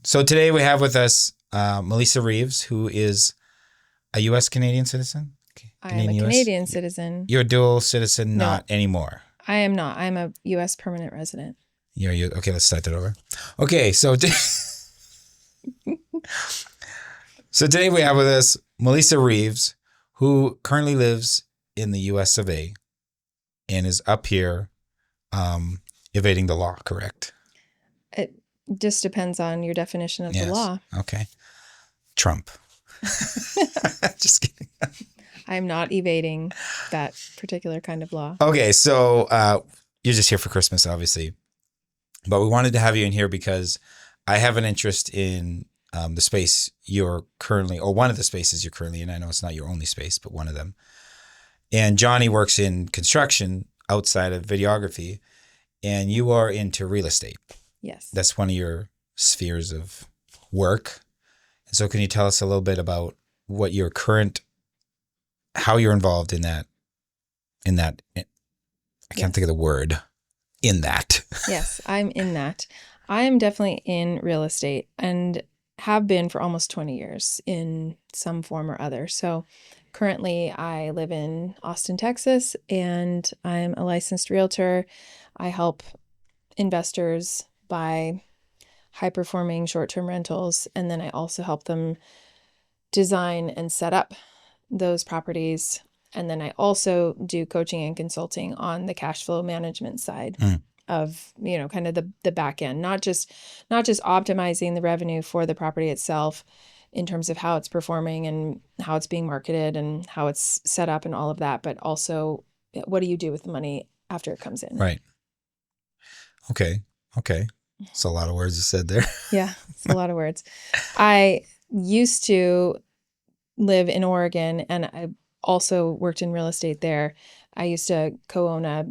So today we have with us Mellisa Reeves, who is a U.S. Canadian citizen. I am a Canadian citizen. You're a dual citizen, No. not anymore. I am not. I'm a U.S. permanent resident. Okay, let's start that over. Okay, so so today we have with us Mellisa Reeves, who currently lives in the U.S. of A. and is up here evading the law, correct? It just depends on your definition of the law. Okay. Trump. Just kidding. I'm not evading that particular kind of law. Okay, so you're just here for Christmas, obviously. But we wanted to have you in here because I have an interest in the space you're currently, or one of the spaces you're currently in. I know it's not your only space, but one of them. And Johnny works in construction outside of videography, and you are into real estate. Yes. That's one of your spheres of work. And so can you tell us a little bit about what your how you're involved in that, I can't think of the word, in that. Yes, I'm in that. I am definitely in real estate and have been for almost 20 years in some form or other. So currently I live in Austin, Texas, and I'm a licensed realtor. I help investors buy high-performing short-term rentals, and then I also help them design and set up those properties. And then I also do coaching and consulting on the cash flow management side of, kind of the back end, not just optimizing the revenue for the property itself in terms of how it's performing and how it's being marketed and how it's set up and all of that, but also what do you do with the money after it comes in? Right. Okay. It's a lot of words you said there. Yeah, it's a lot of words. I used to live in Oregon, and I also worked in real estate there. I used to co-own a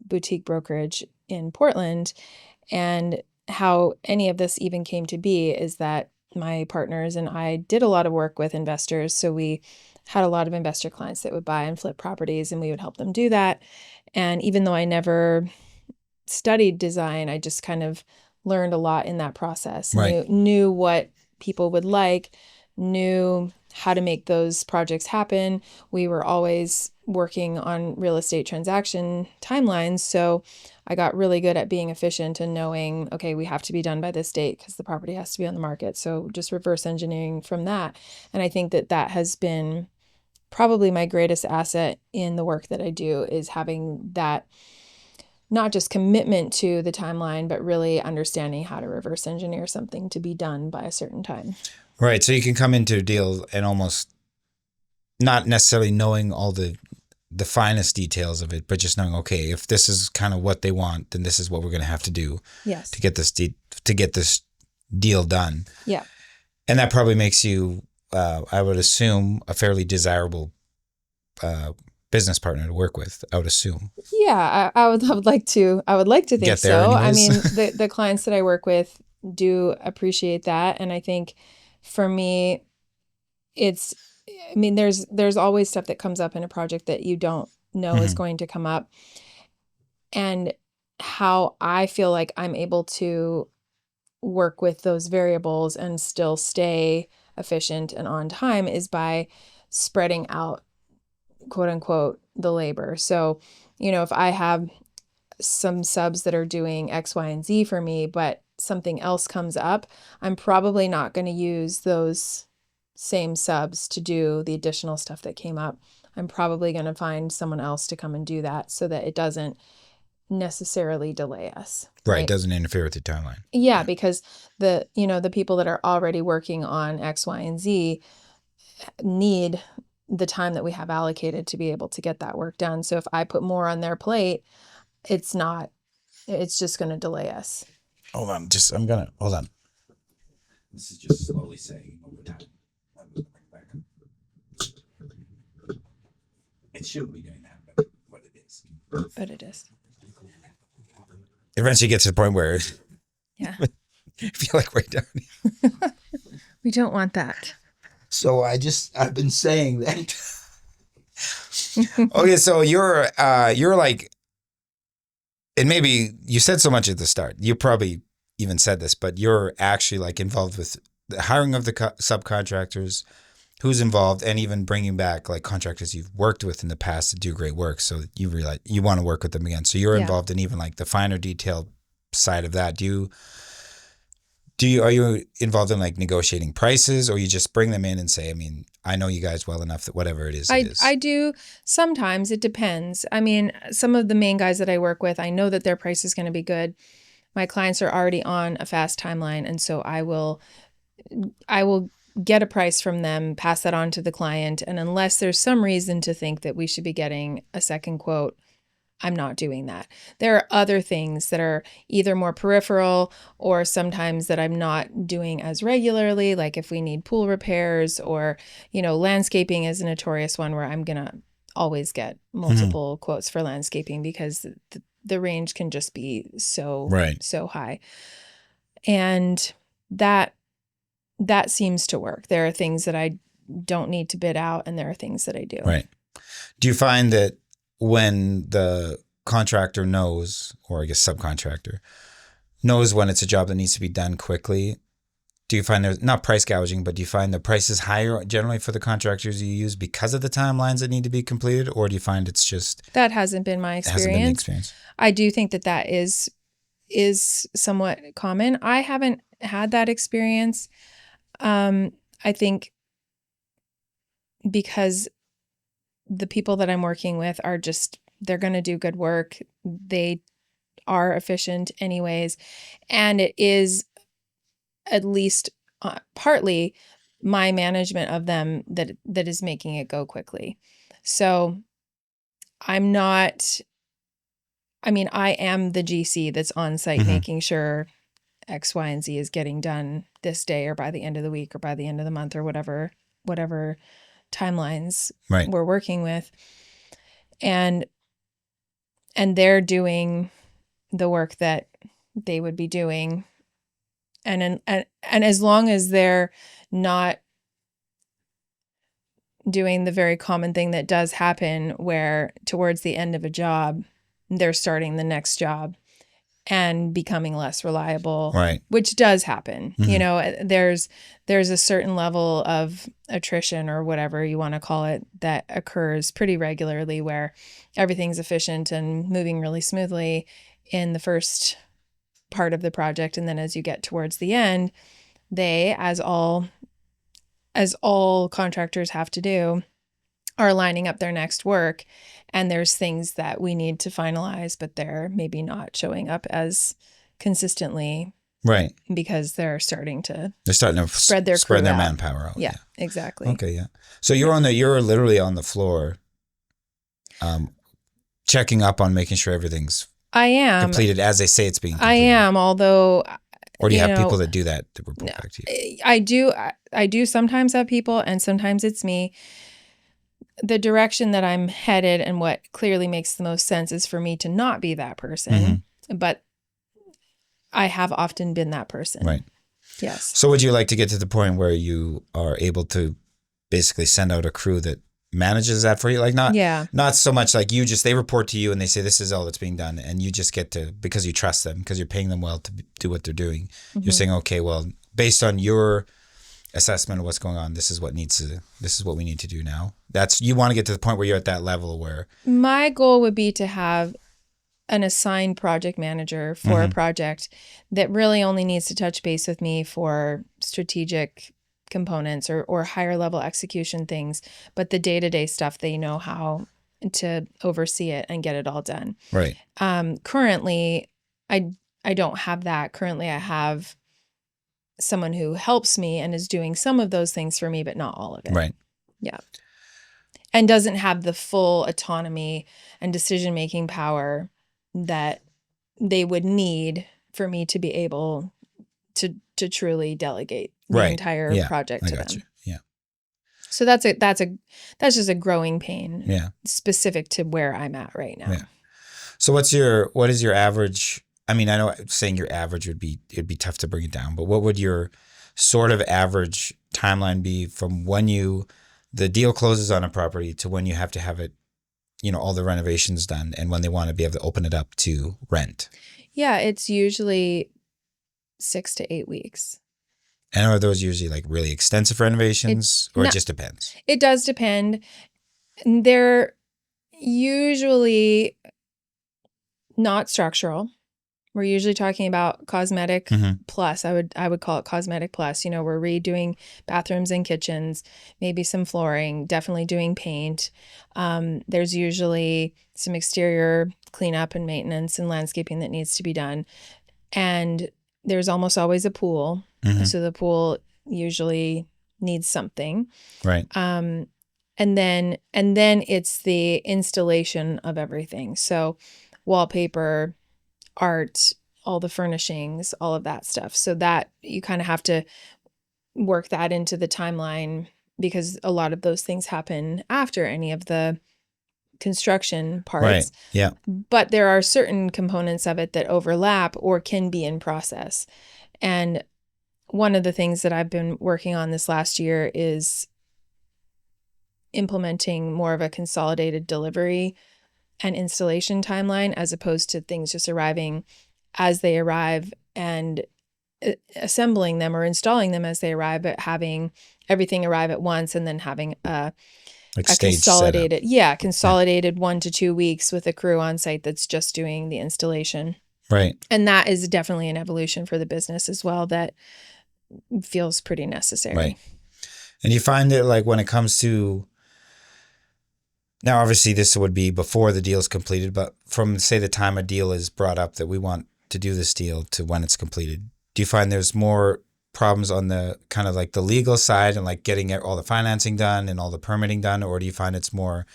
boutique brokerage in Portland, and how any of this even came to be is that my partners and I did a lot of work with investors. So we had a lot of investor clients that would buy and flip properties, and we would help them do that. And even though I never studied design, I just kind of learned a lot in that process. Right. Knew what people would like, knew how to make those projects happen. We were always working on real estate transaction timelines. So I got really good at being efficient and knowing, okay, we have to be done by this date because the property has to be on the market. So just reverse engineering from that. And I think that has been probably my greatest asset in the work that I do, is having that not just commitment to the timeline, but really understanding how to reverse engineer something to be done by a certain time. Right. So you can come into a deal and almost not necessarily knowing all the finest details of it, but just knowing, okay, if this is kind of what they want, then this is what we're going to have to do to get this deal done. Yeah. And that probably makes you, I would assume, a fairly desirable business partner to work with, I would assume. Yeah, I would like to think so. Anyways. I mean, the clients that I work with do appreciate that. And I think for me, there's always stuff that comes up in a project that you don't know is going to come up. And how I feel like I'm able to work with those variables and still stay efficient and on time is by spreading out, quote unquote, the labor. So, if I have some subs that are doing X, Y, and Z for me, but something else comes up, I'm probably not going to use those same subs to do the additional stuff that came up. I'm probably going to find someone else to come and do that so that it doesn't necessarily delay us. Right. It doesn't interfere with your timeline. Yeah, because the people that are already working on X, Y, and Z need the time that we have allocated to be able to get that work done. So if I put more on their plate, it's just going to delay us. Hold on. This is just slowly saying over time. It should be doing that, but what it is. But it is. Eventually gets to the point where Yeah. you feel like right down here. We don't want that. So I've been saying that. Okay, so you're like, and maybe you said so much at the start, you probably, even said this, but you're actually like involved with the hiring of the subcontractors, who's involved, and even bringing back like contractors you've worked with in the past to do great work. So you realize you want to work with them again. So you're Yeah. involved in even like the finer detailed side of that. Are you involved in like negotiating prices, or you just bring them in and say, I mean, I know you guys well enough that whatever it is, it is. I do. Sometimes it depends. I mean, some of the main guys that I work with, I know that their price is going to be good. My clients are already on a fast timeline, and so I will get a price from them, pass that on to the client, and unless there's some reason to think that we should be getting a second quote, I'm not doing that. There are other things that are either more peripheral or sometimes that I'm not doing as regularly, like if we need pool repairs or, landscaping is a notorious one where I'm going to always get multiple quotes for landscaping because the range can just be so high. And that seems to work. There are things that I don't need to bid out and there are things that I do. Right. Do you find that when the contractor knows, or I guess subcontractor knows when it's a job that needs to be done quickly, do you find there's not price gouging, but do you find the price is higher generally for the contractors you use because of the timelines that need to be completed, or do you find it's just that hasn't been my experience? Hasn't been the experience. I do think that is somewhat common. I haven't had that experience. I think because the people that I'm working with are they're going to do good work. They are efficient anyways. And it is at least partly my management of them that is making it go quickly. So I am the GC that's on site making sure X, Y, and Z is getting done this day or by the end of the week or by the end of the month or whatever timelines we're working with. And they're doing the work that they would be doing. And as long as they're not doing the very common thing that does happen where towards the end of a job, they're starting the next job and becoming less reliable, which does happen. There's a certain level of attrition or whatever you want to call it that occurs pretty regularly where everything's efficient and moving really smoothly in the first part of the project. And then as you get towards the end, they, as all contractors have to do, are lining up their next work, and there's things that we need to finalize, but they're maybe not showing up as consistently, because they're starting to spread their manpower out. Yeah, exactly. Okay, yeah. So you're literally on the floor, checking up on making sure everything's completed as they say it's being completed. I am, although. Or do you have people that do that to report back to you? I do sometimes have people, and sometimes it's me. The direction that I'm headed and what clearly makes the most sense is for me to not be that person, but I have often been that person. Right. Yes. So would you like to get to the point where you are able to basically send out a crew that manages that for you? Like not so much like they report to you and they say, this is all that's being done. And you just get to, because you trust them, because you're paying them well to do what they're doing. You're saying, okay, well, based on your assessment of what's going on, this is what we need to do now. You want to get to the point where you're at that level where. My goal would be to have an assigned project manager for a project that really only needs to touch base with me for strategic components or higher level execution things, but the day-to-day stuff, they know how to oversee it and get it all done. Right. Currently, I don't have that. Currently, I have someone who helps me and is doing some of those things for me, but not all of it. Right. Yeah. And doesn't have the full autonomy and decision-making power that they would need for me to be able to truly delegate the entire project to them. You. Yeah. So that's just a growing pain. Yeah. Specific to where I'm at right now. Yeah. So what is your average? I mean, I know saying your average it'd be tough to bring it down, but what would your sort of average timeline be from when the deal closes on a property to when you have to have it, all the renovations done and when they want to be able to open it up to rent? Yeah, it's usually 6 to 8 weeks. And are those usually like really extensive renovations, or it No, just depends? it does depend. They're usually not structural. We're usually talking about cosmetic plus. I would call it cosmetic plus. We're redoing bathrooms and kitchens, maybe some flooring, definitely doing paint. There's usually some exterior cleanup and maintenance and landscaping that needs to be done. And there's almost always a pool. So the pool usually needs something. Right. And then it's the installation of everything. So wallpaper, art, all the furnishings, all of that stuff. So that you kind of have to work that into the timeline because a lot of those things happen after any of the construction parts. Right. Yeah. But there are certain components of it that overlap or can be in process. And one of the things that I've been working on this last year is implementing more of a consolidated delivery and installation timeline as opposed to things just arriving as they arrive and assembling them or installing them as they arrive, but having everything arrive at once and then having a consolidated, consolidated 1 to 2 weeks with a crew on site that's just doing the installation. Right. And that is definitely an evolution for the business as well that feels pretty necessary. Right. And you find that like when it comes to, now obviously this would be before the deal is completed, but from say the time a deal is brought up that we want to do this deal to when it's completed, do you find there's more problems on the kind of like the legal side and like getting all the financing done and all the permitting done? Or do you find it's more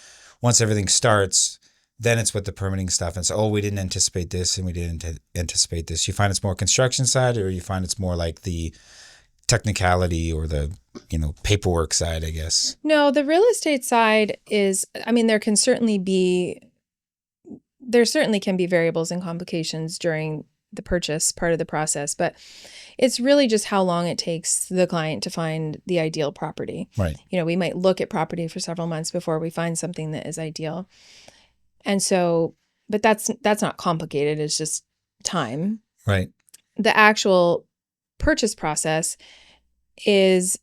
once everything starts, then it's with the permitting stuff and so, we didn't anticipate this and we didn't anticipate this. You find it's more construction side, or you find it's more like the technicality or the, paperwork side, I guess? No, the real estate side is, there certainly can be variables and complications during the purchase part of the process, but it's really just how long it takes the client to find the ideal property. Right. We might look at property for several months before we find something that is ideal. And so, but that's not complicated. It's just time. Right. The actual purchase process is,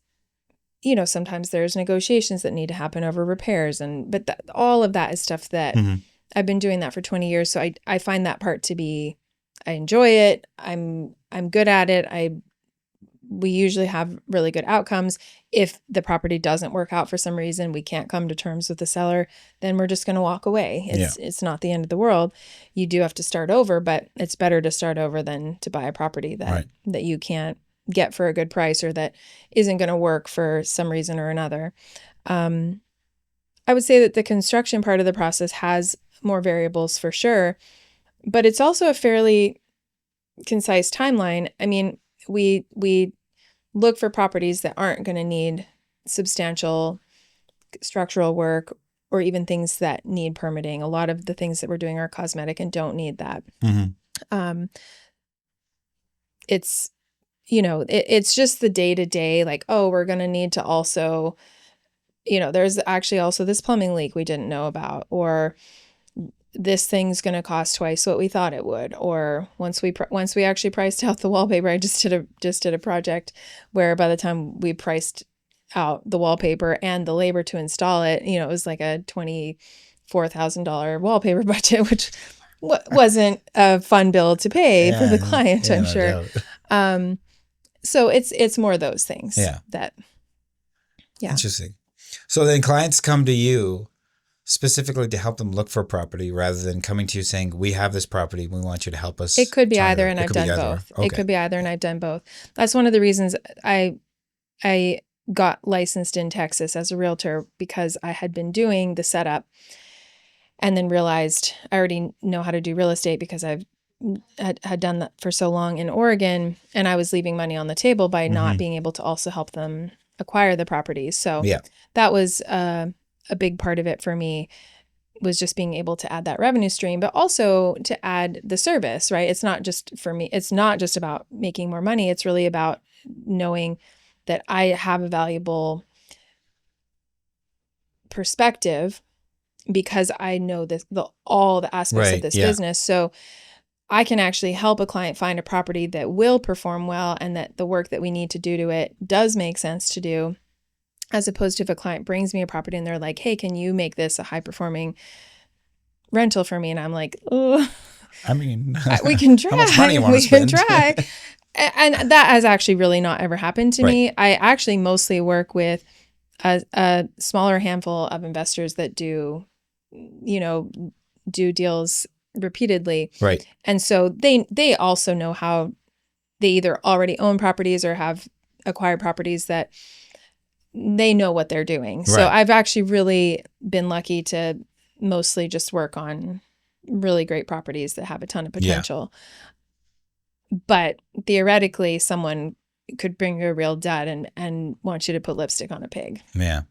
sometimes there's negotiations that need to happen over repairs but all of that is stuff that I've been doing that for 20 years. So I find that part to be, I enjoy it. I'm good at it. We usually have really good outcomes. If the property doesn't work out for some reason, we can't come to terms with the seller, then we're just going to walk away. It's not the end of the world. You do have to start over, but it's better to start over than to buy a property that you can't get for a good price or that isn't going to work for some reason or another. I would say that the construction part of the process has more variables for sure, but it's also a fairly concise timeline. We look for properties that aren't going to need substantial structural work or even things that need permitting. A lot of the things that we're doing are cosmetic and don't need that. It's, it's just the day-to-day, like, we're going to need to also, there's actually also this plumbing leak we didn't know about, or this thing's going to cost twice what we thought it would. Or once we actually priced out the wallpaper, I just did a project where by the time we priced out the wallpaper and the labor to install it, it was like a $24,000 wallpaper budget, which wasn't a fun bill to pay for the client, I'm sure. So it's more of those things. Interesting. So then clients come to you specifically to help them look for a property rather than coming to you saying, we have this property, we want you to help us. It could be either, and I've done both. Okay. It could be either, and I've done both. That's one of the reasons I got licensed in Texas as a realtor, because I had been doing the setup and then realized I already know how to do real estate because I've had done that for so long in Oregon, and I was leaving money on the table by not being able to also help them acquire the properties. So that was a big part of it for me, was just being able to add that revenue stream, but also to add the service, right? It's not just for me. It's not just about making more money. It's really about knowing that I have a valuable perspective because I know all the aspects of this business. So I can actually help a client find a property that will perform well and that the work that we need to do to it does make sense to do, as opposed to if a client brings me a property and they're like, hey, can you make this a high performing rental for me? And I'm like, oh, I mean, we can try. how much money you want to We can spend? try. And that has actually really not ever happened to Right. me. I actually mostly work with a smaller handful of investors that do deals repeatedly. Right. And so they also know how they either already own properties or have acquired properties that they know what they're doing. So Right. I've actually really been lucky to mostly just work on really great properties that have a ton of potential. But theoretically, someone could bring you a real dud and want you to put lipstick on a pig. Yeah.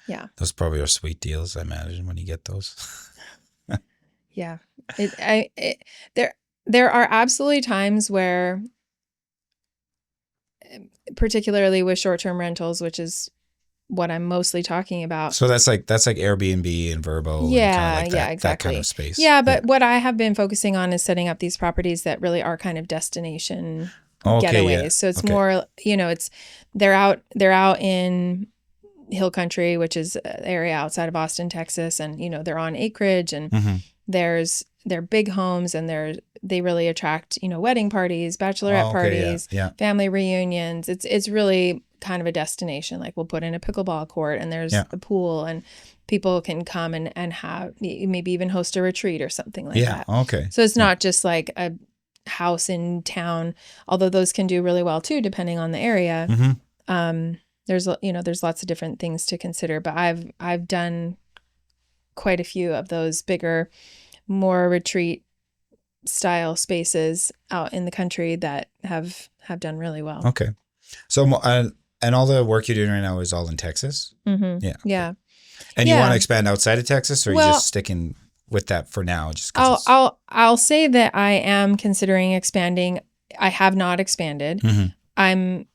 Yeah. Those probably are sweet deals, I imagine, when you get those. Yeah. There are absolutely times where, particularly with short-term rentals, which is what I'm mostly talking about. So that's like Airbnb and Verbo and kind of like that, Exactly. that kind of space. Yeah, but what I have been focusing on is setting up these properties that really are kind of destination getaways. Yeah. So it's more, they're out in hill country, which is an area outside of Austin, Texas, and they're on acreage, and they're big homes, and they really attract wedding parties, bachelorette parties, family reunions. It's really kind of a destination. Like, we'll put in a pickleball court, and there's a pool, and people can come and have maybe even host a retreat or something like that. Okay. So it's not just like a house in town, although those can do really well too, depending on the area. There's lots of different things to consider, but I've done quite a few of those bigger, more retreat style spaces out in the country that have done really well. Okay. So, and all the work you're doing right now is all in Texas? Mm-hmm. Yeah. Yeah. And you want to expand outside of Texas, or are you just sticking with that for now? Just I'll say that I am considering expanding. I have not expanded. I'm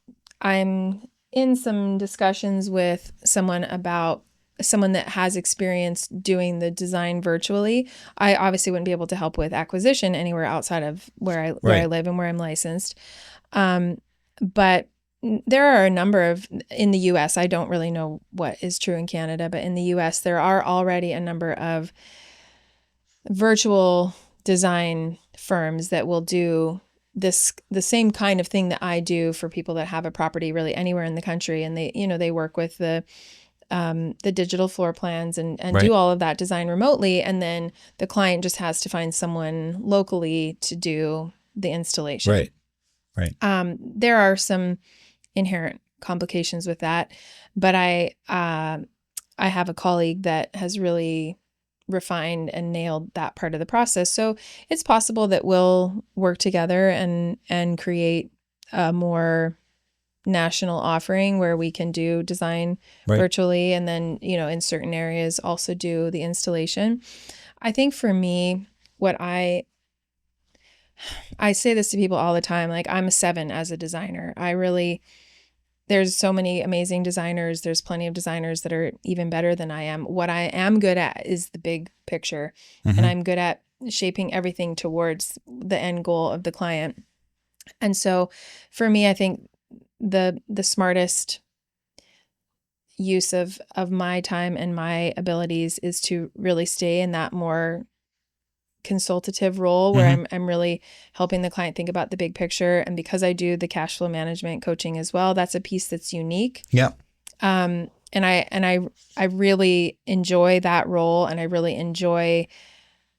in some discussions with someone that has experience doing the design virtually. I obviously wouldn't be able to help with acquisition anywhere outside of where I live and where I'm licensed. But there are a number of, in the US, I don't really know what is true in Canada, but in the US, there are already a number of virtual design firms that will do the same kind of thing that I do for people that have a property really anywhere in the country. And they work with the digital floor plans and do all of that design remotely. And then the client just has to find someone locally to do the installation. Right. There are some inherent complications with that, but I have a colleague that has really refined and nailed that part of the process. So it's possible that we'll work together and create a more national offering where we can do design virtually, and then in certain areas also do the installation. I think for me, what I say this to people all the time, like, I'm a 7 as a designer. There's so many amazing designers. There's plenty of designers that are even better than I am. What I am good at is the big picture, and I'm good at shaping everything towards the end goal of the client. And so for me, I think the smartest use of my time and my abilities is to really stay in that more consultative role where I'm really helping the client think about the big picture. And because I do the cash flow management coaching as well, that's a piece that's unique. Yeah. And I really enjoy that role, and I really enjoy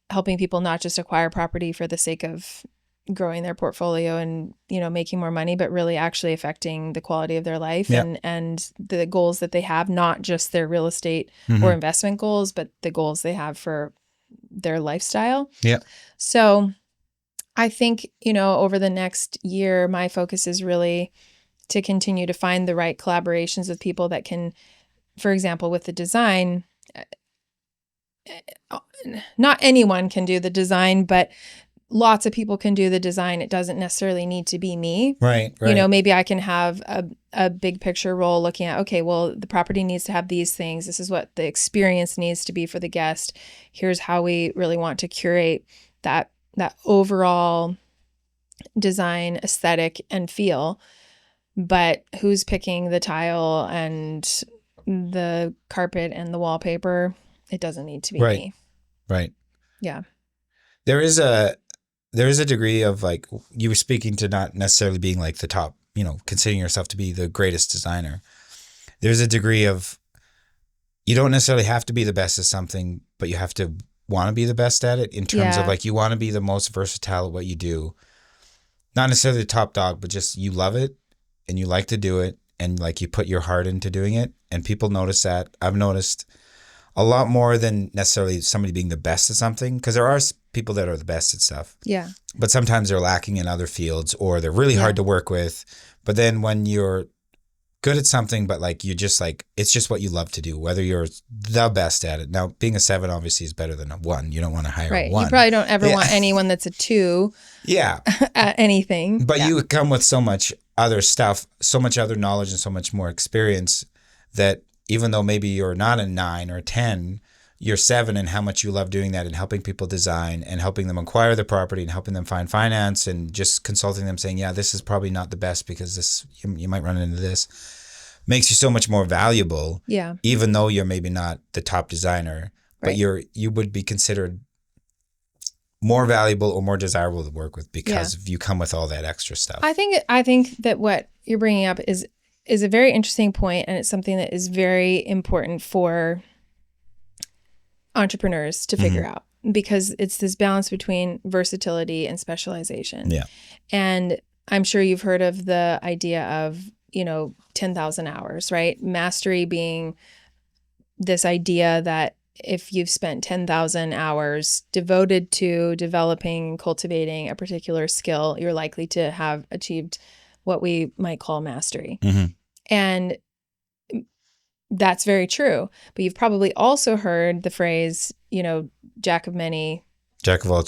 helping people not just acquire property for the sake of growing their portfolio and making more money, but really actually affecting the quality of their life and the goals that they have, not just their real estate or investment goals, but the goals they have for their lifestyle. Yeah. So I think, over the next year, my focus is really to continue to find the right collaborations with people that can, for example, with the design, not anyone can do the design, but lots of people can do the design. It doesn't necessarily need to be me. Right. Maybe I can have a big picture role looking at, okay, well, the property needs to have these things. This is what the experience needs to be for the guest. Here's how we really want to curate that overall design aesthetic and feel, but who's picking the tile and the carpet and the wallpaper? It doesn't need to be Right. me. Right. Yeah. There is a degree of like, you were speaking to not necessarily being like the top, considering yourself to be the greatest designer. There's a degree of, you don't necessarily have to be the best at something, but you have to want to be the best at it in terms of Yeah. like, you want to be the most versatile at what you do. Not necessarily the top dog, but just you love it and you like to do it and like you put your heart into doing it. And people notice that. I've noticed a lot more than necessarily somebody being the best at something, because there are people that are the best at stuff. Yeah. But sometimes they're lacking in other fields or they're really hard to work with. But then when you're good at something, but like you just like, it's just what you love to do, whether you're the best at it. Now, being a 7 obviously is better than a 1. You don't want to hire a 1. You probably don't ever want anyone that's a 2 at anything. But you come with so much other stuff, so much other knowledge and so much more experience that even though maybe you're not a 9 or a 10, you're 7 and how much you love doing that and helping people design and helping them acquire the property and helping them find finance and just consulting them saying, yeah, this is probably not the best because this, you might run into this, makes you so much more valuable. Yeah. Even though you're maybe not the top designer, but you would be considered more valuable or more desirable to work with because you come with all that extra stuff. I think that what you're bringing up is a very interesting point, and it's something that is very important for entrepreneurs to figure out, because it's this balance between versatility and specialization. Yeah. And I'm sure you've heard of the idea of, 10,000 hours, right? Mastery being this idea that if you've spent 10,000 hours devoted to developing, cultivating a particular skill, you're likely to have achieved what we might call mastery. Mm-hmm. And that's very true. But you've probably also heard the phrase, jack of all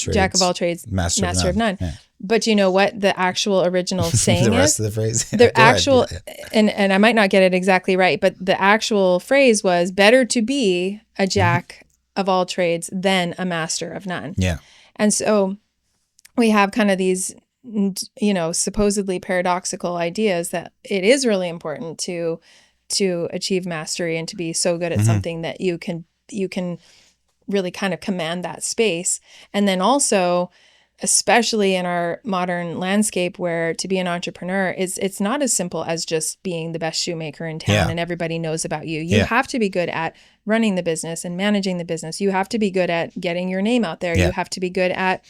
trades, master of none. Yeah. But you know what the actual original saying the rest is? of the phrase? The actual, and I might not get it exactly right, but the actual phrase was better to be a jack of all trades than a master of none. Yeah. And so we have kind of these, supposedly paradoxical ideas that it is really important to achieve mastery and to be so good at something that you can really kind of command that space. And then also, especially in our modern landscape where to be an entrepreneur it's not as simple as just being the best shoemaker in town and everybody knows about you. You have to be good at running the business and managing the business. You have to be good at getting your name out there. You have to be good at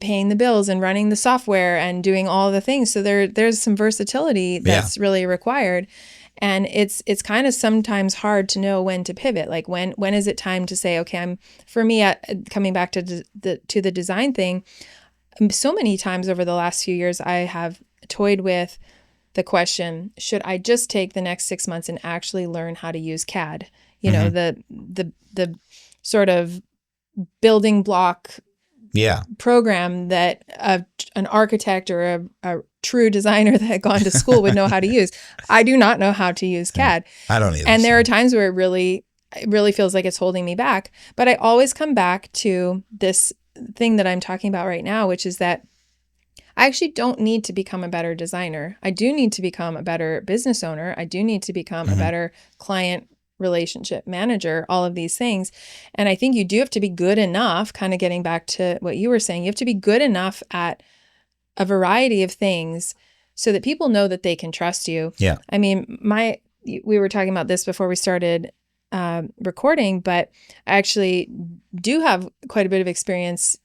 paying the bills and running the software and doing all the things. So there's some versatility that's really required. And it's kind of sometimes hard to know when to pivot. Like when is it time to say, okay, coming back to the design thing. So many times over the last few years, I have toyed with the question: should I just take the next 6 months and actually learn how to use CAD? The sort of building block program that an architect or a true designer that had gone to school would know how to use. I do not know how to use CAD. I don't either. And there are times where it really feels like it's holding me back. But I always come back to this thing that I'm talking about right now, which is that I actually don't need to become a better designer. I do need to become a better business owner. I do need to become a better client relationship manager, all of these things. And I think you do have to be good enough, kind of getting back to what you were saying, you have to be good enough at a variety of things so that people know that they can trust you. Yeah. I mean, we were talking about this before we started recording, but I actually do have quite a bit of experience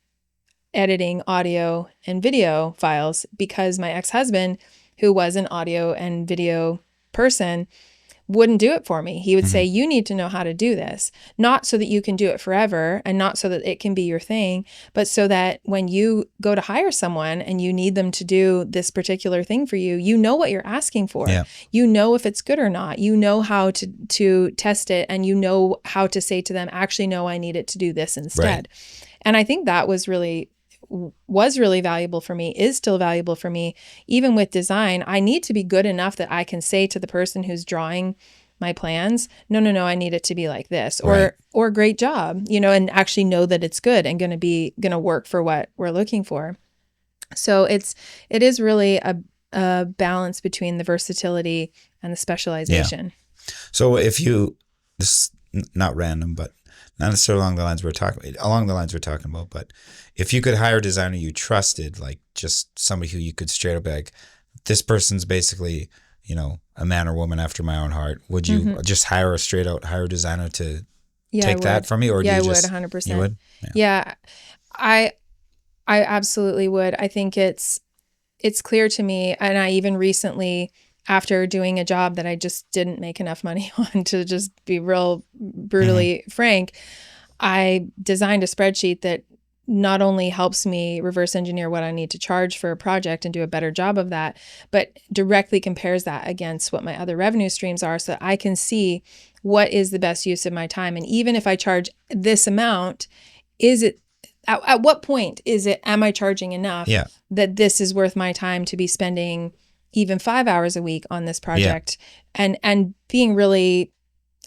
editing audio and video files because my ex-husband, who was an audio and video person, wouldn't do it for me. He would say, you need to know how to do this, not so that you can do it forever and not so that it can be your thing, but so that when you go to hire someone and you need them to do this particular thing for you, you know what you're asking for. Yeah. You know if it's good or not. You know how to test it, and you know how to say to them, actually, no, I need it to do this instead. Right. And I think that was really valuable for me, is still valuable for me. Even with design, I need to be good enough that I can say to the person who's drawing my plans. No, I need it to be like this, Right. or great job, and actually know that it's good and going to work for what we're looking for. So it is really a balance between the versatility and the specialization. So if you, this is not random, but not necessarily along the lines we're talking about, but if you could hire a designer you trusted, like just somebody who you could straight up be like, this person's basically, a man or woman after my own heart, would you just hire a designer to take that from me? Or do you I just, would 100%. you would? Yeah. I absolutely would. I think it's clear to me, and I even recently, after doing a job that I just didn't make enough money on, to just be real brutally frank, I designed a spreadsheet that not only helps me reverse engineer what I need to charge for a project and do a better job of that, but directly compares that against what my other revenue streams are, so that I can see what is the best use of my time. And even if I charge this amount, is it at what point am I charging enough that this is worth my time to be spending even 5 hours a week on this project, and being really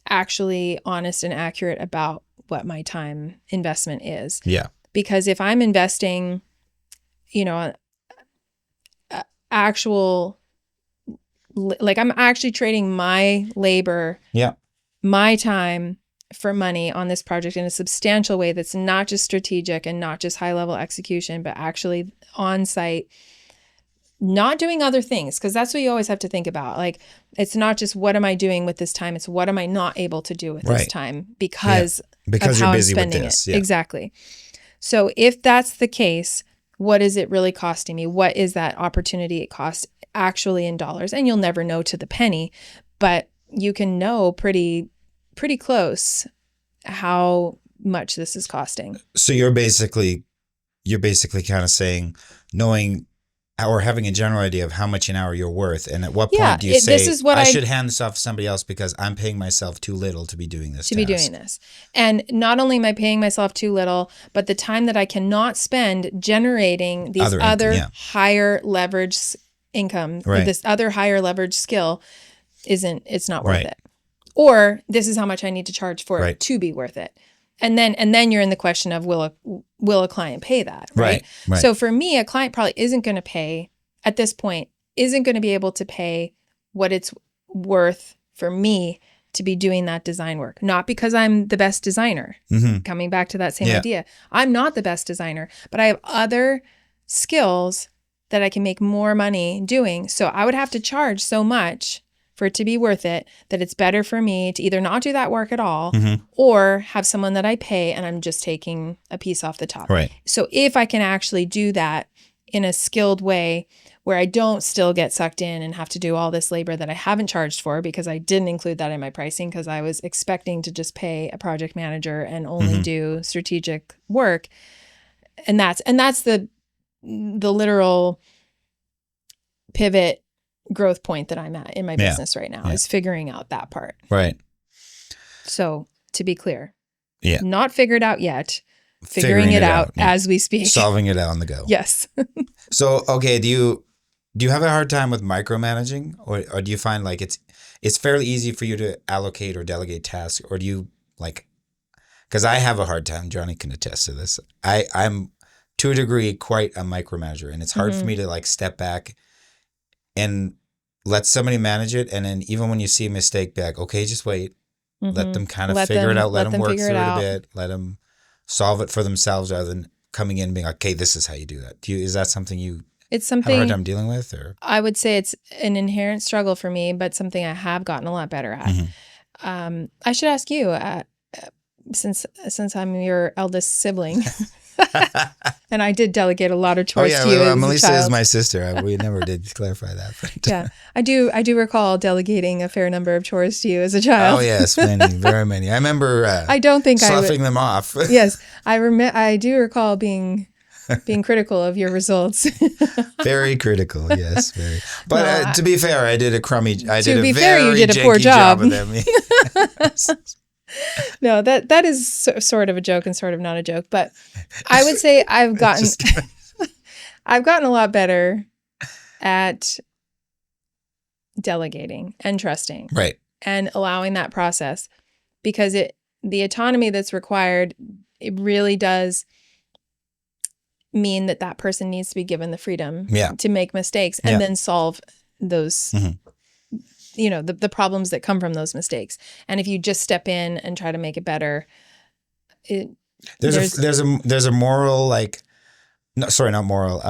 actually honest and accurate about what my time investment is. Yeah. Because if I'm investing, I'm actually trading my labor, my time for money on this project in a substantial way that's not just strategic and not just high level execution, but actually on site, not doing other things. Because that's what you always have to think about. Like, it's not just what am I doing with this time, it's what am I not able to do with this time because of how you're busy I'm spending with this. it. Exactly. So if that's the case, what is it really costing me? What is that opportunity it costs actually in dollars? And you'll never know to the penny, but you can know pretty close how much this is costing. So you're basically kind of saying, knowing or having a general idea of how much an hour you're worth, and at what point do you say, this is what I should hand this off to somebody else because I'm paying myself too little to be doing this task. And not only am I paying myself too little, but the time that I cannot spend generating these other higher leverage income, this other higher leverage skill, it's not worth it. Or this is how much I need to charge for it to be worth it. And then you're in the question of will a client pay that, right? So for me, a client probably isn't going to pay at this point, isn't going to be able to pay what it's worth for me to be doing that design work. Not because I'm the best designer. Coming back to that same idea. I'm not the best designer, but I have other skills that I can make more money doing. So I would have to charge so much for it to be worth it, that it's better for me to either not do that work at all or have someone that I pay and I'm just taking a piece off the top. So if I can actually do that in a skilled way where I don't still get sucked in and have to do all this labor that I haven't charged for because I didn't include that in my pricing because I was expecting to just pay a project manager and only do strategic work. And that's the literal pivot growth point that I'm at in my business right now is figuring out that part. So to be clear, not figured out yet, figuring it out as we speak, solving it on the go. Yes. So, okay. Do you have a hard time with micromanaging, or do you find like it's fairly easy for you to allocate or delegate tasks, or do you because I have a hard time, Johnny can attest to this. I'm to a degree quite a micromanager, and it's hard for me to step back and let somebody manage it. And then even when you see a mistake, be like, okay, just wait. Let them kind of figure it out. Let them work through it a bit. Let them solve it for themselves rather than coming in and being like, okay, this is how you do that. Is that something you have a hard time dealing with? Or I would say it's an inherent struggle for me, but something I have gotten a lot better at. I should ask you, since I'm your eldest sibling, and I did delegate a lot of chores to you. Mellisa is my sister. We never did clarify that. But. I do recall delegating a fair number of chores to you as a child. Oh yes, many, very many. I remember. I don't think sloughing them off. Yes, I do recall being critical of your results. Very critical, yes, very. But to be fair, I did a you did a poor job of them. No, that is sort of a joke and sort of not a joke, but I would say I've gotten a lot better at delegating and trusting. Right. and allowing that process, because the autonomy that's required, it really does mean that person needs to be given the freedom Yeah. to make mistakes and then solve those, the problems that come from those mistakes. And if you just step in and try to make it better, there's a moral, like, no, sorry, not moral,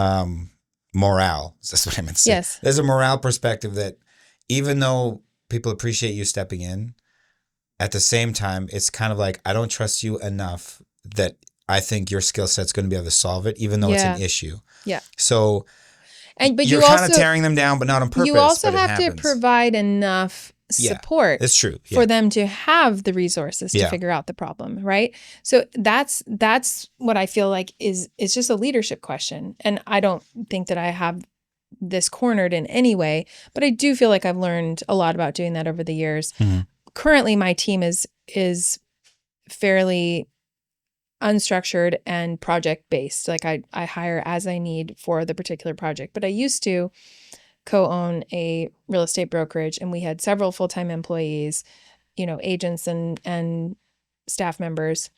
morale. That's what I meant to say. Yes. There's a morale perspective that even though people appreciate you stepping in, at the same time, it's kind of like, I don't trust you enough that I think your skill set's going to be able to solve it, even though it's an issue. Yeah. So but you're kind of tearing them down, but not on purpose. You also but have to provide enough support it's true. for them to have the resources to figure out the problem, right? So that's what I feel like is just a leadership question. And I don't think that I have this cornered in any way, but I do feel like I've learned a lot about doing that over the years. Mm-hmm. Currently, my team is fairly unstructured and project based. Like I hire as I need for the particular project, but I used to co-own a real estate brokerage, and we had several full-time employees, agents and staff members.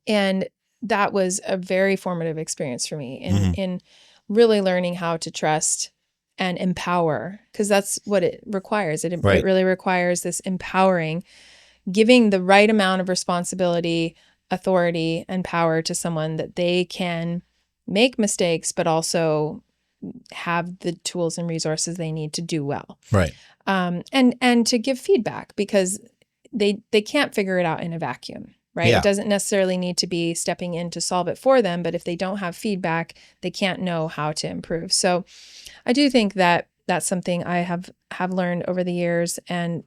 And that was a very formative experience for me in really learning how to trust and empower, because that's what it requires. It really requires this empowering, giving the right amount of responsibility, authority, and power to someone that they can make mistakes, but also have the tools and resources they need to do well. Right. And to give feedback, because they can't figure it out in a vacuum, right? Yeah. It doesn't necessarily need to be stepping in to solve it for them, but if they don't have feedback, they can't know how to improve. So I do think that that's something I have learned over the years, and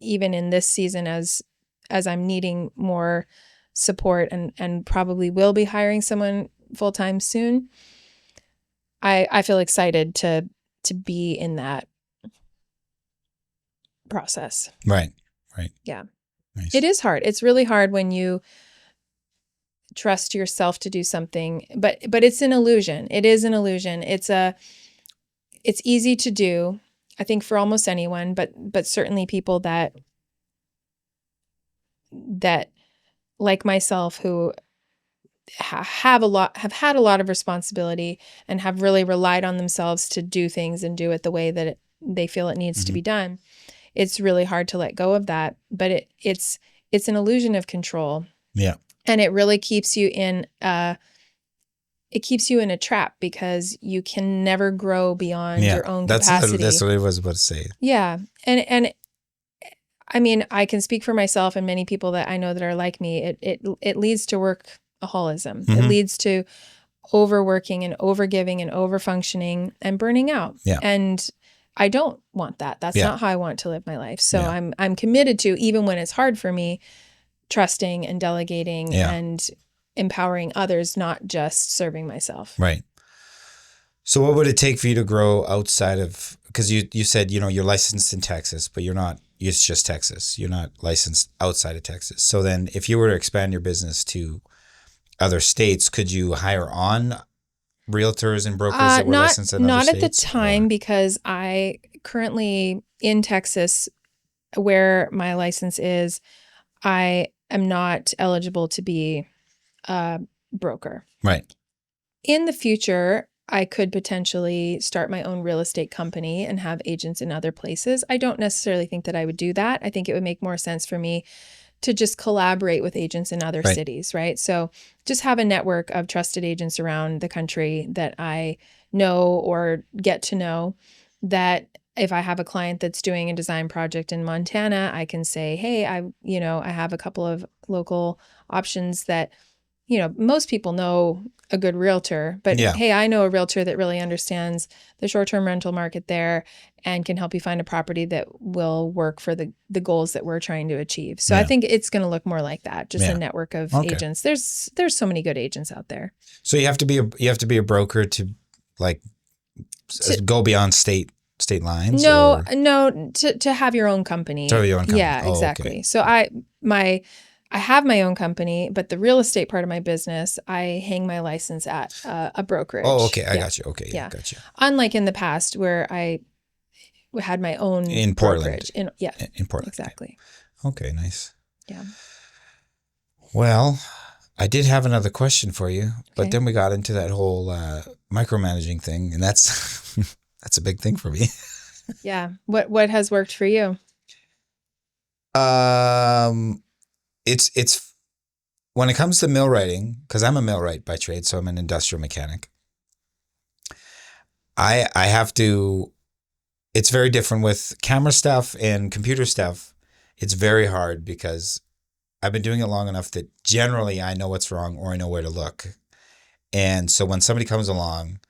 even in this season, as I'm needing more support and probably will be hiring someone full-time soon, I feel excited to be in that process. Right. Yeah. Nice. It is hard. It's really hard when you trust yourself to do something, but it's an illusion. It is an illusion. It's easy to do, I think, for almost anyone, but certainly people that like myself, who have had a lot of responsibility and have really relied on themselves to do things and do it the way that they feel it needs to be done. It's really hard to let go of that, but it's an illusion of control. Yeah. And it really keeps you in a trap, because you can never grow beyond your own capacity. That's what I was about to say. Yeah. And I mean, I can speak for myself and many people that I know that are like me. It leads to workaholism. It leads to overworking and overgiving and overfunctioning and burning out. Yeah. And I don't want that. That's not how I want to live my life. So I'm committed to, even when it's hard for me, trusting and delegating and empowering others, not just serving myself. Right. So what would it take for you to grow outside of, because you said, you're licensed in Texas, but it's just Texas. You're not licensed outside of Texas. So then if you were to expand your business to other states, could you hire on realtors and brokers that were licensed in other states? Not at the time, because I currently in Texas, where my license is, I am not eligible to be a broker. Right. In the future, I could potentially start my own real estate company and have agents in other places. I don't necessarily think that I would do that. I think it would make more sense for me to just collaborate with agents in other cities, right? So just have a network of trusted agents around the country that I know or get to know, that if I have a client that's doing a design project in Montana, I can say, hey, I have a couple of local options that, most people know a good realtor, but hey, I know a realtor that really understands the short-term rental market there and can help you find a property that will work for the goals that we're trying to achieve. So I think it's going to look more like that, just a network of agents. There's so many good agents out there. So you have to be a broker to go beyond state lines? No, to have your own company. To have your own company. Yeah, exactly. Okay. So I have my own company, but the real estate part of my business, I hang my license at a brokerage. Oh, okay. I got you. Okay. Yeah, got you. Unlike in the past, where I had my own in Portland. brokerage. Yeah, In Portland. exactly. Okay, nice. Yeah. Well, I did have another question for you, but Okay. then we got into that whole micromanaging thing, and that's that's a big thing for me. Yeah. What has worked for you? It's when it comes to millwrighting, because I'm a millwright by trade, so I'm an industrial mechanic. I have to. It's very different with camera stuff and computer stuff. It's very hard because I've been doing it long enough that generally I know what's wrong or I know where to look. And so when somebody comes along,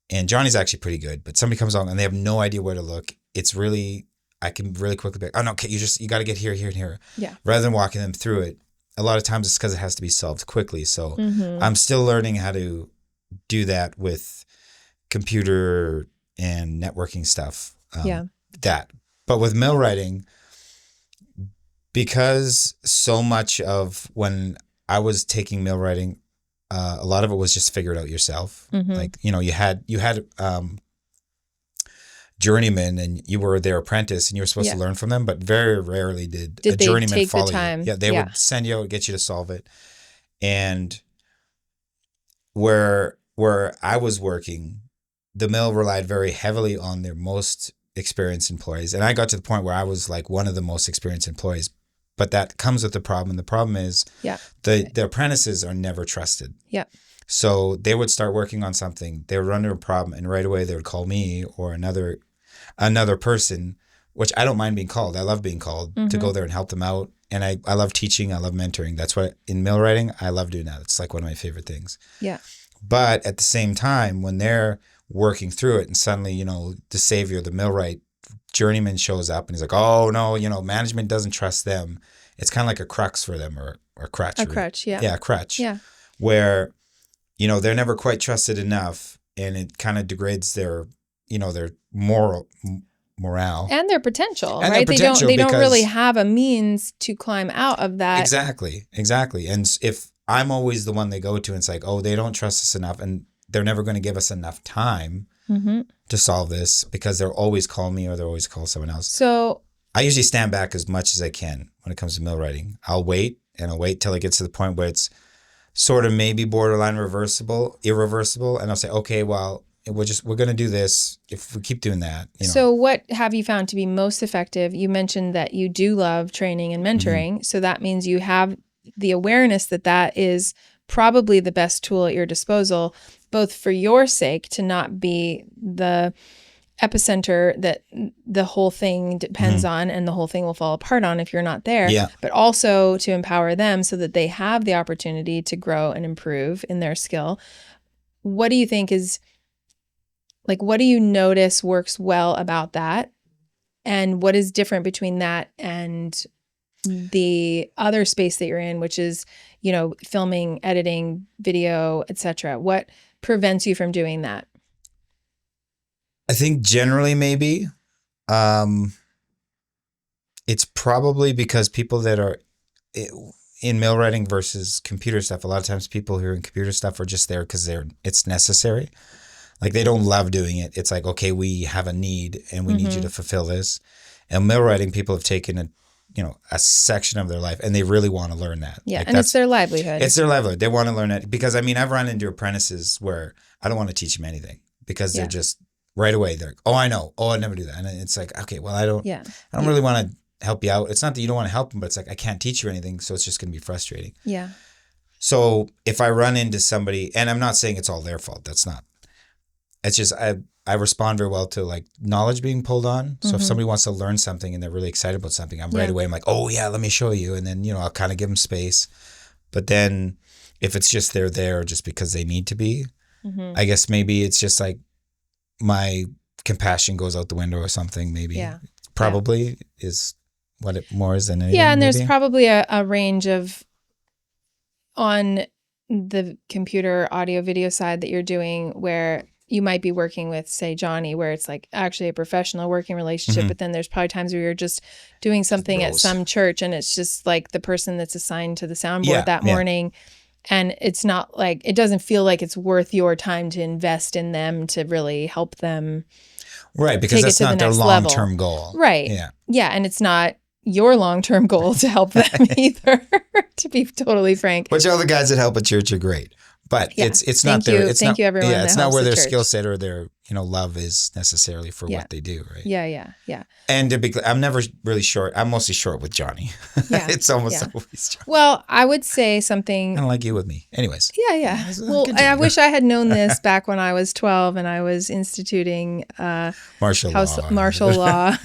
and Johnny's actually pretty good, but somebody comes along and they have no idea where to look, it's really, I can really quickly be like, oh no, okay, you got to get here, here, and here. Yeah. Rather than walking them through it. A lot of times it's because it has to be solved quickly. So Mm-hmm. I'm still learning how to do that with computer and networking stuff. Yeah. That. But with millwrighting, because so much of when I was taking millwrighting, a lot of it was just figure it out yourself. Mm-hmm. Like, you had journeymen and you were their apprentice and you were supposed to learn from them, but very rarely did a they journeyman take follow the time? you. Yeah, they would send you out, get you to solve it. And where I was working, the mill relied very heavily on their most experienced employees. And I got to the point where I was like one of the most experienced employees. But that comes with the problem. And the problem is the apprentices are never trusted. Yeah. So they would start working on something. They would run into a problem and right away they would call me or another person, which I don't mind being called. I love being called to go there and help them out. And I love teaching. I love mentoring. That's what in millwrighting, I love doing that. It's like one of my favorite things. Yeah. But at the same time, when they're working through it and suddenly, the savior, the millwright journeyman shows up and he's like, oh no, management doesn't trust them. It's kind of like a crux for them or a crutch. A crutch, yeah. Yeah, a crutch. Yeah. Where, they're never quite trusted enough and it kind of degrades their, their morale. And their potential, and right? Their potential they don't really have a means to climb out of that. Exactly. And if I'm always the one they go to and it's like, oh, they don't trust us enough and they're never going to give us enough time to solve this because they'll always call me or they'll always call someone else. So I usually stand back as much as I can when it comes to millwrighting. I'll wait till it gets to the point where it's sort of maybe borderline irreversible. And I'll say, okay, well, we're going to do this if we keep doing that. So what have you found to be most effective? You mentioned that you do love training and mentoring. So that means you have the awareness that is probably the best tool at your disposal, both for your sake to not be the epicenter that the whole thing depends on and the whole thing will fall apart on if you're not there, but also to empower them so that they have the opportunity to grow and improve in their skill. What do you think is, what do you notice works well about that? And what is different between that and the other space that you're in, which is, filming, editing, video, etc.? What prevents you from doing that? I think generally maybe it's probably because people that are in millwrighting versus computer stuff, a lot of times people who are in computer stuff are just there because it's necessary. Like they don't love doing it. It's like, okay, we have a need and we need you to fulfill this. And millwrighting people have taken a section of their life and they really want to learn that. Yeah. And it's their livelihood. It's their livelihood. They want to learn it because I've run into apprentices where I don't want to teach them anything because they're just right away. They're like, oh, I know. Oh, I'd never do that. And it's like, okay, well, I don't really want to help you out. It's not that you don't want to help them, but it's like, I can't teach you anything. So it's just going to be frustrating. Yeah. So if I run into somebody, and I'm not saying it's all their fault. That's not. It's just I respond very well to like knowledge being pulled on. So if somebody wants to learn something and they're really excited about something, I'm right away. I'm like, oh yeah, let me show you. And then, I'll kind of give them space. But then if it's just they're there just because they need to be, I guess maybe it's just like my compassion goes out the window or something. Maybe probably is what it more is than anything. Yeah. And maybe. there's probably a range of on the computer audio video side that you're doing where you might be working with, say, Johnny, where it's like actually a professional working relationship, but then there's probably times where you're just doing something at some church and it's just like the person that's assigned to the soundboard that morning. And it's not like, it doesn't feel like it's worth your time to invest in them to really help them. Right, because take it that's to the not their next level. long-term goal. Right. Yeah. Yeah, and it's not your long-term goal to help them either, to be totally frank. Which all the guys that help at church are great. But Yeah. it's Thank not their you. it's Thank not you, everyone yeah, that it's not helps where the their church. skill set or their love is necessarily for Yeah. what they do, right? Yeah. And to be clear, I'm never really short. I'm mostly short with Johnny. Yeah. It's almost Yeah. always Johnny. Well, I would say something. Kind of like you with me. Anyways. Yeah. Well, Continue. I wish I had known this back when I was 12 and I was instituting Martial law. martial law.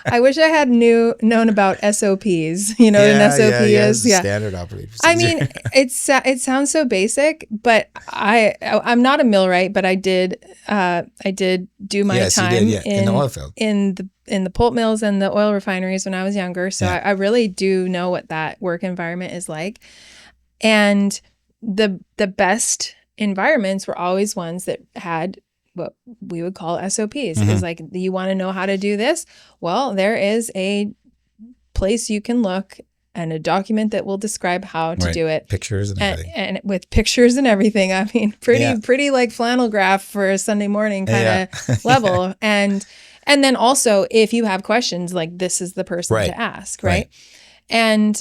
I wish I had known about SOPs. You know what an SOP is? Yeah. Standard operating procedure. I mean, it sounds so basic, but I'm not a millwright, but I did do my time in the oil field. in the pulp mills and the oil refineries when I was younger. So I really do know what that work environment is like. And the best environments were always ones that had what we would call SOPs. It's like, you want to know how to do this? Well, there is a place you can look and a document that will describe how to do it. Pictures and everything. And with pictures and everything. I mean, pretty like flannel graph for a Sunday morning kind of level. And then also, if you have questions, like, this is the person to ask, right? And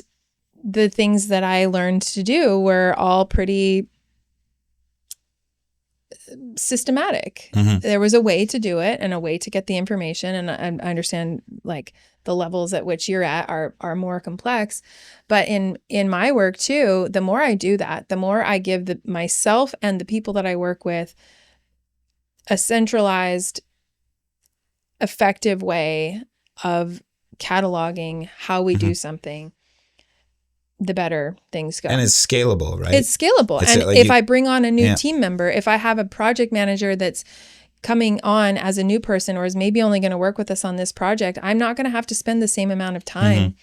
the things that I learned to do were all pretty systematic. There was a way to do it and a way to get the information. And I understand, like, the levels at which you're at are more complex. But in my work too, the more I do that, the more I give myself and the people that I work with a centralized, effective way of cataloging how we do something, the better things go. And it's scalable, right? It's scalable. It's and like if I bring on a new team member, if I have a project manager that's coming on as a new person or is maybe only going to work with us on this project, I'm not going to have to spend the same amount of time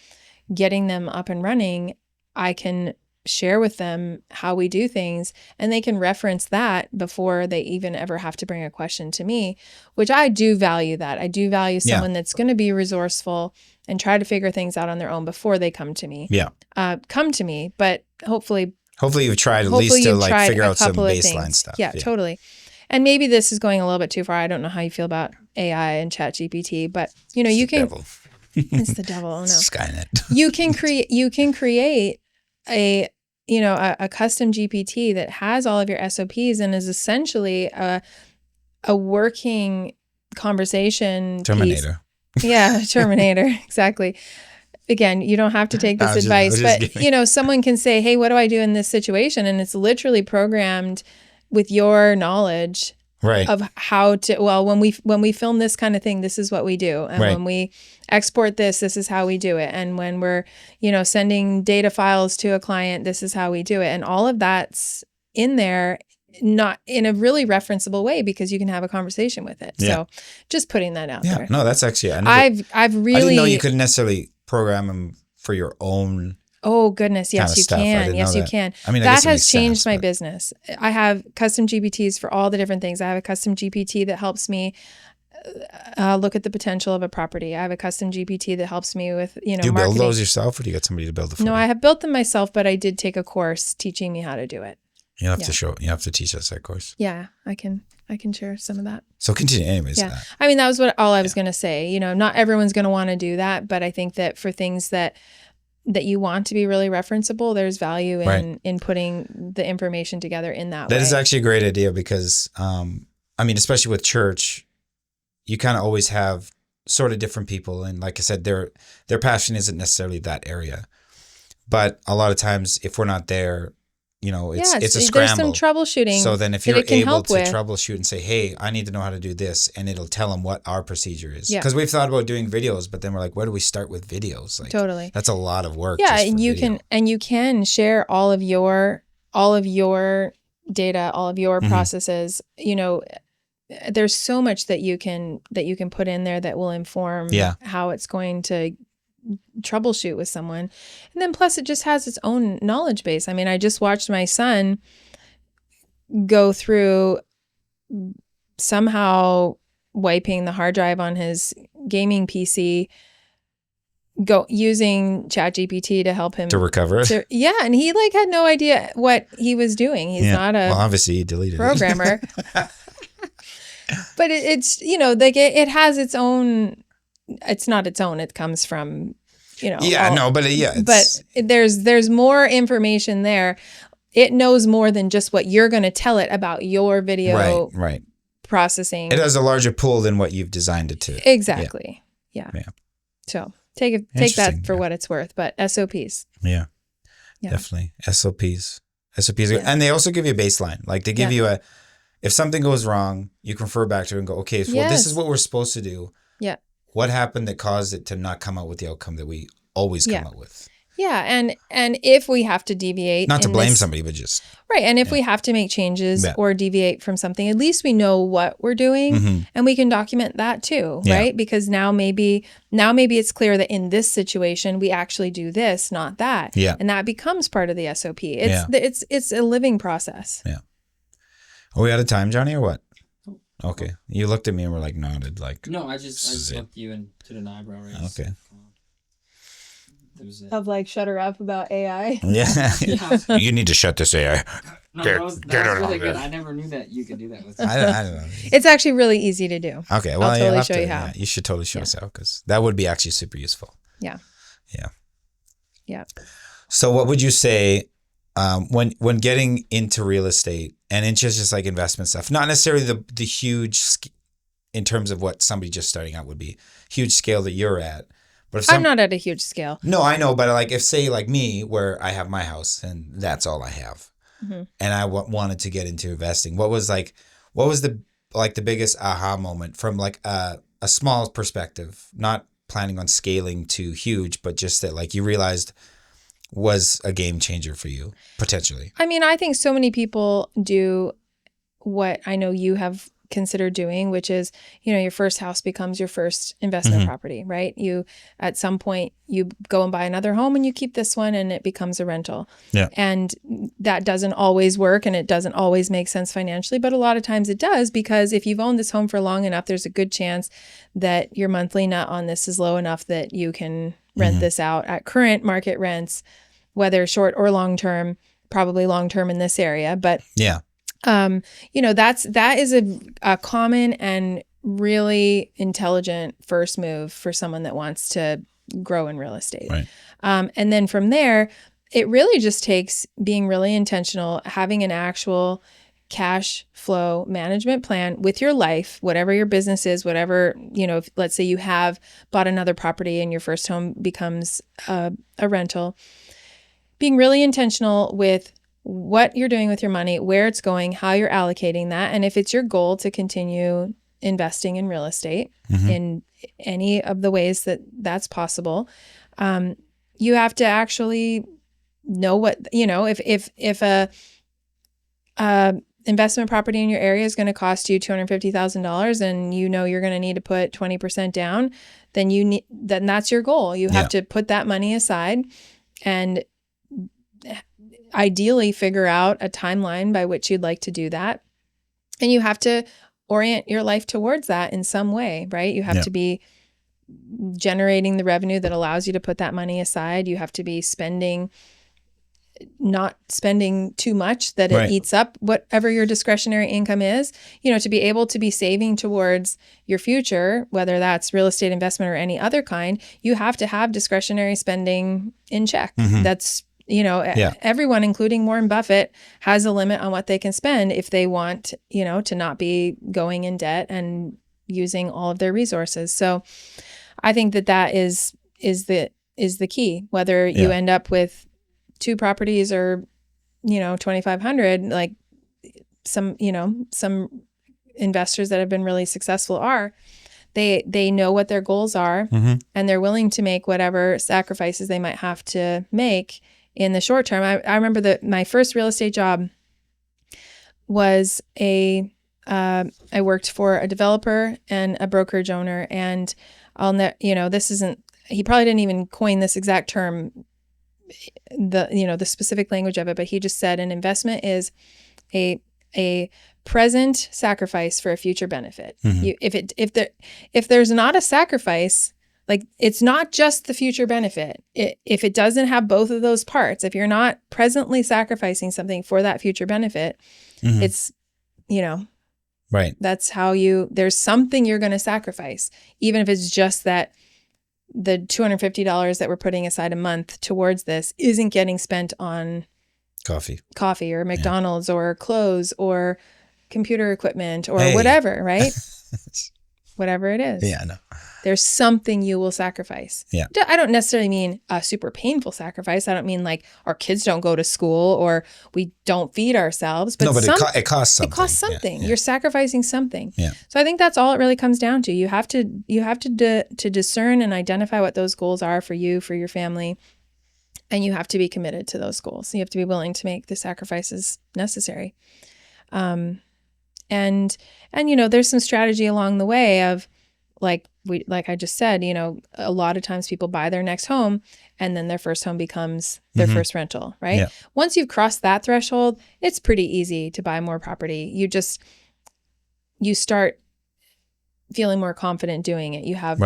getting them up and running. I can share with them how we do things, and they can reference that before they even ever have to bring a question to me, which I do value that. I do value someone that's going to be resourceful and try to figure things out on their own before they come to me. Come to me, but hopefully you've tried at least to like figure out some baseline stuff. Yeah, totally. And maybe this is going a little bit too far. I don't know how you feel about AI and ChatGPT, but you can. Devil. It's the devil. Oh no. Skynet. You can create a custom GPT that has all of your SOPs and is essentially a working conversation Terminator. piece. Yeah, Terminator. Exactly. Again, you don't have to take this advice, but someone can say, "Hey, what do I do in this situation?" And it's literally programmed with your knowledge of how to, when we film this kind of thing, this is what we do. And when we export this is how we do it. And when we're, sending data files to a client, this is how we do it. And all of that's in there, not in a really referenceable way, because you can have a conversation with it. So just putting that out there. No, that's actually, I've really, I didn't know you couldn't necessarily program them for your own. Oh goodness, yes, you can. Yes, you can. I mean, that has changed my business. I have custom GPTs for all the different things. I have a custom GPT that helps me look at the potential of a property. I have a custom GPT that helps me with, Do you marketing. build those yourself, or do you get somebody to build it for you? No, I have built them myself, but I did take a course teaching me how to do it. You have to teach us that course. Yeah, I can share some of that. So continue anyways. Yeah. I mean, that was all I was going to say. Not everyone's going to want to do that, but I think that for things that you want to be really referenceable, there's value in putting the information together in that way. That is actually a great idea because, especially with church, you kind of always have sort of different people. And like I said, their passion isn't necessarily that area. But a lot of times if we're not there, it's a scramble. There's some troubleshooting. So then if you're able to troubleshoot and say, hey, I need to know how to do this, and it'll tell them what our procedure is. Because we've thought about doing videos, but then we're like, where do we start with videos? Like, totally. That's a lot of work. Yeah, and you can share all of your data, all of your processes. There's so much that you can put in there that will inform how it's going to troubleshoot with someone. And then plus it just has its own knowledge base. I mean, I just watched my son go through somehow wiping the hard drive on his gaming PC, using ChatGPT to help him to recover it. And he had no idea what he was doing. He's not a obviously he deleted programmer. But it's, like it has its own, it's not its own. It comes from, Yeah, no, but but there's more information there. It knows more than just what you're going to tell it about your video right. processing. It has a larger pool than what you've designed it to. Exactly. Yeah. So take that for what it's worth, but SOPs. Yeah. Definitely. SOPs, and they also give you a baseline. Like they give you if something goes wrong, you can refer back to it and go, okay, well, this is what we're supposed to do. Yeah. What happened that caused it to not come out with the outcome that we always come out with? Yeah, and if we have to deviate, not to blame somebody, but just right. And if we have to make changes or deviate from something, at least we know what we're doing, and we can document that too, right? Because now maybe it's clear that in this situation we actually do this, not that, and that becomes part of the SOP. It's a living process. Yeah. Are we out of time, Johnny, or what? Okay, you looked at me and were like nodded, like no. I just looked you and did an eyebrow raise. Okay. Of like, shut her up about AI. Yeah. You need to shut this AI. No, that was really good. I never knew that you could do that with I don't know. It's actually really easy to do. Okay, well, I'll totally show you how. Yeah, you should totally show us how, because that would be actually super useful. Yeah. Yeah. Yeah. So what would you say when getting into real estate and into just like investment stuff, not necessarily the huge, in terms of what somebody just starting out would be, huge scale that you're at. But if I'm not at a huge scale. No, I know. But like if say like me, where I have my house and that's all I have, and I wanted to get into investing, what was the biggest aha moment from like a small perspective, not planning on scaling to huge, but just that like you realized was a game changer for you potentially? I mean, I think so many people do what I know you have considered doing, which is, your first house becomes your first investment property, right? You, at some point, you go and buy another home and you keep this one and it becomes a rental. Yeah. And that doesn't always work and it doesn't always make sense financially, but a lot of times it does, because if you've owned this home for long enough, there's a good chance that your monthly nut on this is low enough that you can rent this out at current market rents, whether short or long term, probably long term in this area, but yeah. That is a common and really intelligent first move for someone that wants to grow in real estate. Right. And then from there, it really just takes being really intentional, having an actual cash flow management plan with your life, whatever your business is, whatever, if, let's say you have bought another property and your first home becomes a rental, being really intentional with what you're doing with your money, where it's going, how you're allocating that. And if it's your goal to continue investing in real estate in any of the ways that that's possible, you have to actually know what, if a investment property in your area is going to cost you $250,000 and you're going to need to put 20% down, then that's your goal. You have to put that money aside and ideally figure out a timeline by which you'd like to do that. And you have to orient your life towards that in some way, right? You have to be generating the revenue that allows you to put that money aside. You have to be not spending too much that it eats up whatever your discretionary income is, to be able to be saving towards your future, whether that's real estate investment or any other kind. You have to have discretionary spending in check. That's everyone, including Warren Buffett, has a limit on what they can spend if they want, to not be going in debt and using all of their resources. So I think that is the key, whether you end up with 2 properties or, 2,500, like some investors that have been really successful they know what their goals are and they're willing to make whatever sacrifices they might have to make in the short term. I remember that my first real estate job was I worked for a developer and a brokerage owner, and this isn't, he probably didn't even coin this exact term, the specific language of it, but he just said an investment is a present sacrifice for a future benefit. If there's not a sacrifice, like, it's not just the future benefit. If it doesn't have both of those parts, if you're not presently sacrificing something for that future benefit, it's, Right. That's how there's something you're going to sacrifice, even if it's just that the $250 that we're putting aside a month towards this isn't getting spent on coffee or McDonald's or clothes or computer equipment or Hey. whatever, right? Whatever it is. Yeah, I know. There's something you will sacrifice. Yeah. I don't necessarily mean a super painful sacrifice. I don't mean like our kids don't go to school or we don't feed ourselves. But no, but it costs something. It costs something. Yeah. You're sacrificing something. Yeah. So I think that's all it really comes down to. You have to discern and identify what those goals are for you, for your family, and you have to be committed to those goals. You have to be willing to make the sacrifices necessary. And there's some strategy along the way of like I just said, a lot of times people buy their next home and then their first home becomes their first rental, right? Yeah. Once you've crossed that threshold, it's pretty easy to buy more property. You start feeling more confident doing it. You have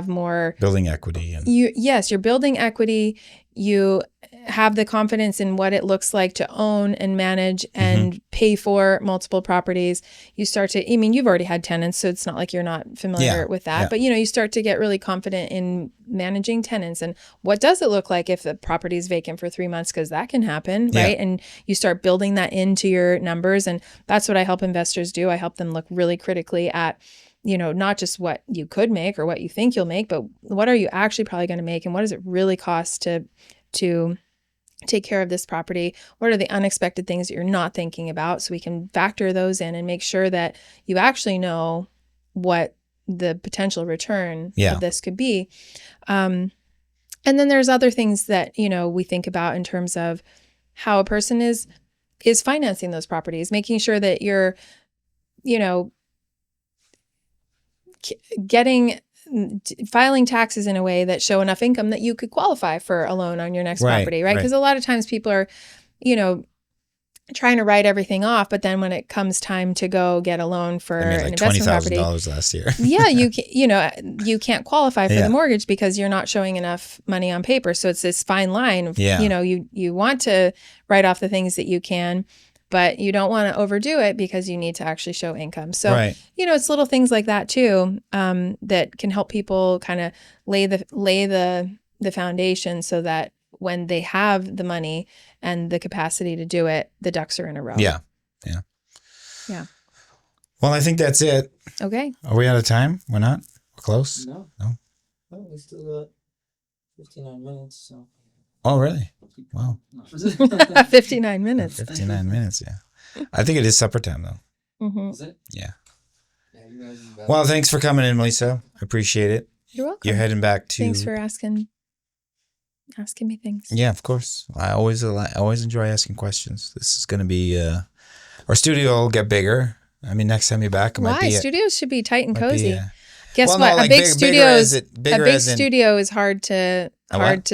more building equity. You're building equity. You have the confidence in what it looks like to own and manage and pay for multiple properties. You start to, you've already had tenants, so it's not like you're not familiar with that. Yeah. But, you start to get really confident in managing tenants and what does it look like if the property is vacant for 3 months, because that can happen, right? And you start building that into your numbers. And that's what I help investors do. I help them look really critically at, not just what you could make or what you think you'll make, but what are you actually probably going to make, and what does it really cost to take care of this property? What are the unexpected things that you're not thinking about, so we can factor those in and make sure that you actually know what the potential return of this could be. And then there's other things that, we think about in terms of how a person is financing those properties, making sure that you're, filing taxes in a way that show enough income that you could qualify for a loan on your next property, right? Because a lot of times people are, trying to write everything off, but then when it comes time to go get a loan for an investment property, $20,000 last year. you can't qualify for the mortgage because you're not showing enough money on paper. So it's this fine line of, you want to write off the things that you can, but you don't want to overdo it because you need to actually show income. So, it's little things like that too, that can help people kind of lay the foundation so that when they have the money and the capacity to do it, the ducks are in a row. Yeah. Well, I think that's it. Okay. Are we out of time? We're not? We're close? No. Oh, we still got 59 minutes, so. Oh, really? Wow. 59 minutes. 59 minutes, yeah. I think it is supper time, though. Mm-hmm. Is it? Yeah. You guys well, thanks for coming in, Mellisa. I appreciate it. You're welcome. You're heading back to... Thanks for asking me things. Yeah, of course. I always enjoy asking questions. This is going to be... our studio will get bigger. Next time you're back, it might be... Studios should be tight and cozy. Guess what? No, like a big studio is hard to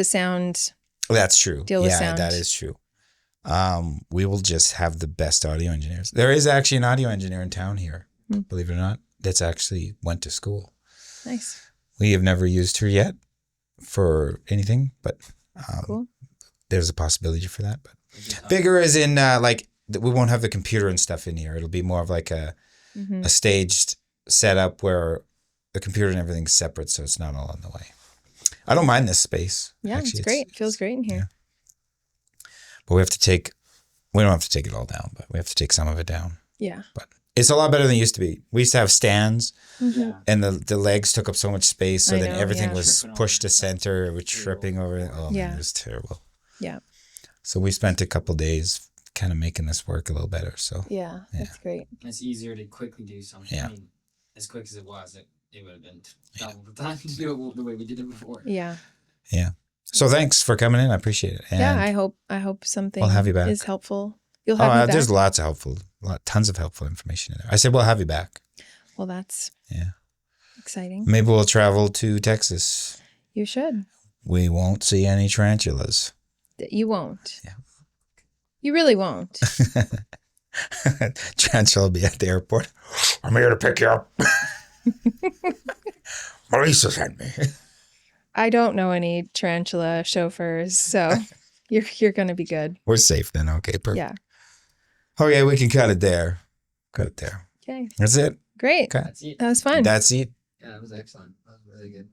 sound... That's true. Deal with sound. That is true. We will just have the best audio engineers. There is actually an audio engineer in town here, believe it or not, that's actually went to school. Nice. We have never used her yet for anything, but cool. There's a possibility for that. But bigger as in we won't have the computer and stuff in here. It'll be more of like a staged setup where the computer and everything's separate, so it's not all in the way. I don't mind this space. Yeah, actually, it's great. It feels great in here. Yeah. But we don't have to take it all down, but we have to take some of it down. Yeah. But it's a lot better than it used to be. We used to have stands and the legs took up so much space, so then everything was pushed to center. It was tripping over it. Oh, man, it was terrible. Yeah. So we spent a couple days kind of making this work a little better. So yeah, that's great. It's easier to quickly do something. Yeah. As quick as it was, it would have been double the time to do it the way we did it before. Yeah. Yeah. So thanks for coming in. I appreciate it. And I hope something we'll have you back. is helpful. You'll have me back. There's tons of helpful information in there. I said we'll have you back. Well, that's exciting. Maybe we'll travel to Texas. You should. We won't see any tarantulas. You won't. Yeah. You really won't. Tarantula will be at the airport. I'm here to pick you up. Mellisa sent me. I don't know any tarantula chauffeurs, so you're going to be good. We're safe then. Okay, perfect. Yeah. Okay, we can cut it there. Okay. That's it. Great. Okay. That's it. That was fun. That's it. Yeah, that was excellent. That was really good.